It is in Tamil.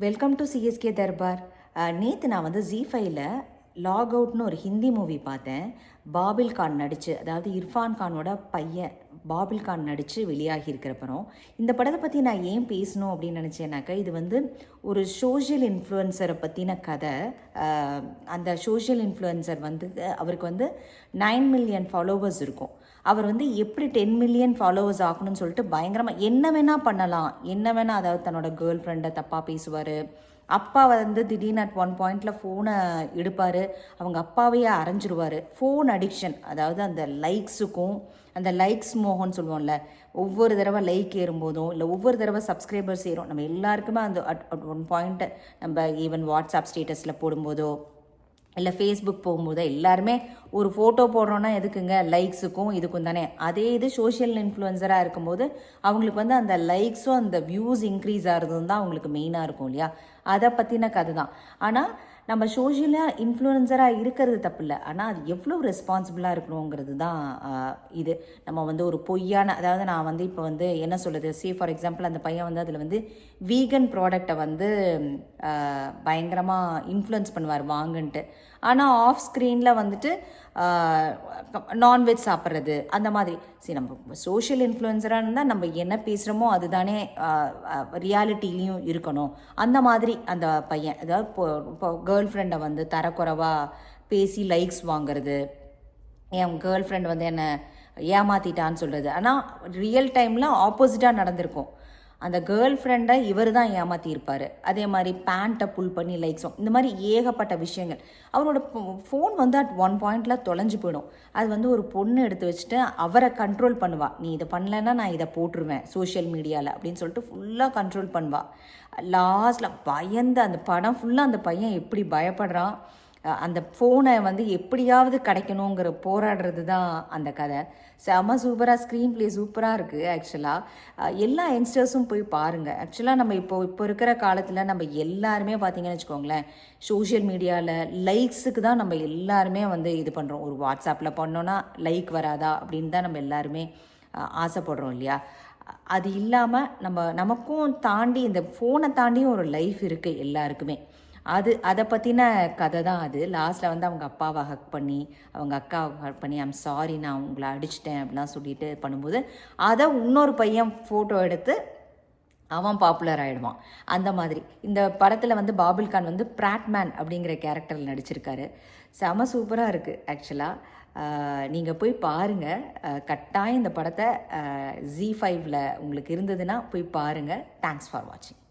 Welcome to CSK Darbar. நேற்று நான் வந்து ஜி5ல லாக் அவுட்னு ஒரு ஹிந்தி மூவி பார்த்தேன். பாபில் கான் நடித்து, அதாவது இர்ஃபான் கானோட பையன் பாபில் கான் நடித்து வெளியாகி இருக்கிற படம். இந்த படத்தை பற்றி நான் ஏன் பேசணும் அப்படின்னு நினச்சேன்னாக்கா, இது வந்து ஒரு சோஷியல் இன்ஃப்ளூயன்சரை பற்றின கதை. அந்த சோஷியல் இன்ஃப்ளூயன்சர் வந்து அவருக்கு வந்து 9 மில்லியன் ஃபாலோவர்ஸ் இருக்கும். அவர் வந்து எப்படி 10 மில்லியன் ஃபாலோவர்ஸ் ஆகணும்னு சொல்லிட்டு பயங்கரமாக என்ன வேணால் பண்ணலாம், என்ன வேணால், அதாவது தன்னோட கேர்ள் ஃப்ரெண்டை தப்பாக பேசுவார். அப்பா வந்து திடீர்னு அட் ஒன் பாயிண்டில் ஃபோனை எடுப்பார், அவங்க அப்பாவையே அரைஞ்சிருவார். ஃபோன் அடிக்ஷன், அதாவது அந்த லைக்ஸுக்கும், அந்த லைக்ஸ் மோகம்னு சொல்லுவோம்ல, ஒவ்வொரு தடவை லைக் ஏறும்போதும் இல்லை ஒவ்வொரு தடவை சப்ஸ்கிரைபர்ஸ் ஏறும், நம்ம எல்லாருக்குமே அந்த அட் ஒன் பாயிண்ட்டு நம்ம ஈவன் வாட்ஸ்அப் ஸ்டேட்டஸில் போடும்போதோ இல்லை ஃபேஸ்புக் போகும்போது எல்லாருமே ஒரு ஃபோட்டோ போடுறோன்னா எதுக்குங்க, லைக்ஸுக்கும் இதுக்கும் தானே. அதே இது சோஷியல் இன்ஃப்ளூயன்சராக இருக்கும்போது அவங்களுக்கு வந்து அந்த லைக்ஸும் அந்த வியூஸ் இன்க்ரீஸ் ஆகிறதும் தான் அவங்களுக்கு மெயினாக இருக்கும் இல்லையா. அதை பற்றின கதை தான். ஆனால் நம்ம சோஷியலாக இன்ஃப்ளூயன்சராக இருக்கிறது தப்பு இல்லை, ஆனால் அது எவ்வளோ ரெஸ்பான்சிபிளாக இருக்கணுங்கிறது தான் இது. நம்ம வந்து ஒரு பொய்யான, அதாவது நான் வந்து இப்போ வந்து என்ன சொல்லுது, ஃபார் எக்ஸாம்பிள் அந்த பையன் வந்து அதில் வந்து வீகன் ப்ராடக்டை வந்து பயங்கரமாக இன்ஃப்ளூயன்ஸ் பண்ணுவார் வாங்குன்ட்டு. ஆனால் ஆஃப் ஸ்க்ரீனில் வந்துட்டு நான்வெஜ் சாப்பிட்றது அந்த மாதிரி. சரி, நம்ம சோஷியல் இன்ஃப்ளூயன்சராக இருந்தால் நம்ம என்ன பேசுகிறோமோ அதுதானே ரியாலிட்டிலையும் இருக்கணும். அந்த மாதிரி அந்த பையன், அதாவது இப்போ கேர்ள் ஃப்ரெண்டை வந்து தரக்குறைவாக பேசி லைக்ஸ் வாங்குறது, என் கேர்ள் ஃப்ரெண்ட் வந்து என்னை ஏமாற்றிட்டான்னு சொல்கிறது. ஆனால் ரியல் டைமில் ஆப்போசிட்டாக நடந்திருக்கும். அந்த கேர்ள் ஃப்ரெண்டை இவர் தான் ஏமாற்றியிருப்பார். அதே மாதிரி பேண்ட்டை புல் பண்ணி லைக்ஸும், இந்த மாதிரி ஏகப்பட்ட விஷயங்கள். அவரோட ஃபோன் வந்து அட் ஒன் பாயிண்டில் தொலைஞ்சு போயிடும். அது வந்து ஒரு பொண்ணு எடுத்து வச்சுட்டு அவரை கண்ட்ரோல் பண்ணுவாள். நீ இதை பண்ணலைன்னா நான் இதை போட்டுருவேன் சோஷியல் மீடியாவில் அப்படின்னு சொல்லிட்டு ஃபுல்லாக கண்ட்ரோல் பண்ணுவாள். லாஸ்ட்டில் பயந்து அந்த படம் ஃபுல்லாக அந்த பையன் எப்படி பயப்படுறான், அந்த ஃபோனை வந்து எப்படியாவது கிடைக்கணுங்கிற போராடுறது தான் அந்த கதை. செம சூப்பராக, ஸ்க்ரீன் ப்ளே சூப்பராக இருக்குது. ஆக்சுவலாக எல்லா யங்ஸ்டர்ஸும் போய் பாருங்கள். ஆக்சுவலாக நம்ம இப்போ இருக்கிற காலத்தில் நம்ம எல்லாருமே பார்த்திங்கன்னு வச்சுக்கோங்களேன், சோஷியல் மீடியாவில் லைக்ஸுக்கு தான் நம்ம எல்லாருமே வந்து இது பண்ணுறோம். ஒரு வாட்ஸ்அப்பில் பண்ணோன்னா லைக் வராதா அப்படின்னு தான் நம்ம எல்லாருமே ஆசைப்படுறோம் இல்லையா. அது இல்லாமல் நமக்கும் தாண்டி, இந்த ஃபோனை தாண்டியும் ஒரு லைஃப் இருக்குது எல்லாருக்குமே. அதை பற்றின கதை தான் அது. லாஸ்ட்டில் வந்து அவங்க அப்பாவை ஹக் பண்ணி, அவங்க அக்காவை ஹக் பண்ணி, ஐம் சாரி நான் உங்களை அடிச்சிட்டேன் அப்படிலாம் சொல்லிட்டு பண்ணும்போது அதை இன்னொரு பையன் ஃபோட்டோ எடுத்து அவன் பாப்புலர் ஆகிடுவான். அந்த மாதிரி இந்த படத்தில் வந்து பாபில் கான் வந்து பிராட்மேன் அப்படிங்கிற கேரக்டரில் நடிச்சிருக்காரு. செம சூப்பராக இருக்குது. ஆக்சுவலாக நீங்கள் போய் பாருங்கள். கட்டாயம் இந்த படத்தை ஜி5ல் உங்களுக்கு இருந்ததுன்னா போய் பாருங்கள். தேங்க்ஸ் ஃபார் வாட்சிங்.